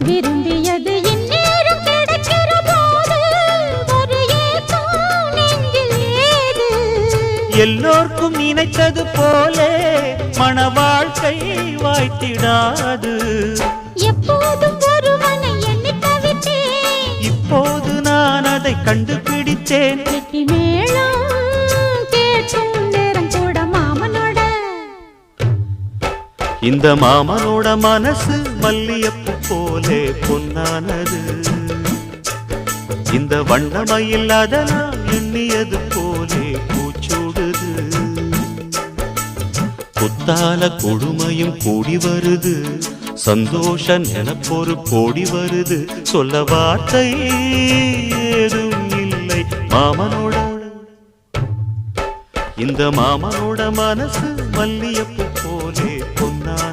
விரும்பியது இந்நேரம் கிடைக்கிற போது ஒரு ஏக்கம் நெஞ்சில் ஏது? எல்லோர்க்கும் நினைத்தது போலே மன வாழ்க்கை வாய்த்திடாது. எப்போதும் ஒருவனை எண்ணி தவித்தேன், இப்போது நான் அதை கண்டுபிடித்தேன். கெட்டி மேளம் கேட்கும் நேரம் கூட மாமனோட. இந்த மாமனோட மனசு மல்லியப்பு போலே பொன்னானது. இந்த வண்ணமயில் அதனால் எண்ணியது போலே பூச்சூடுது. புத்தால கொடுமையும் கூடி வருது, சந்தோஷ நினப்பொரு கோடி வருது. சொல்ல வார்த்தை ஏதும் இல்லை மாமனோட. இந்த மாமனோட மனசு மல்லியப்பு போலே பொன்னான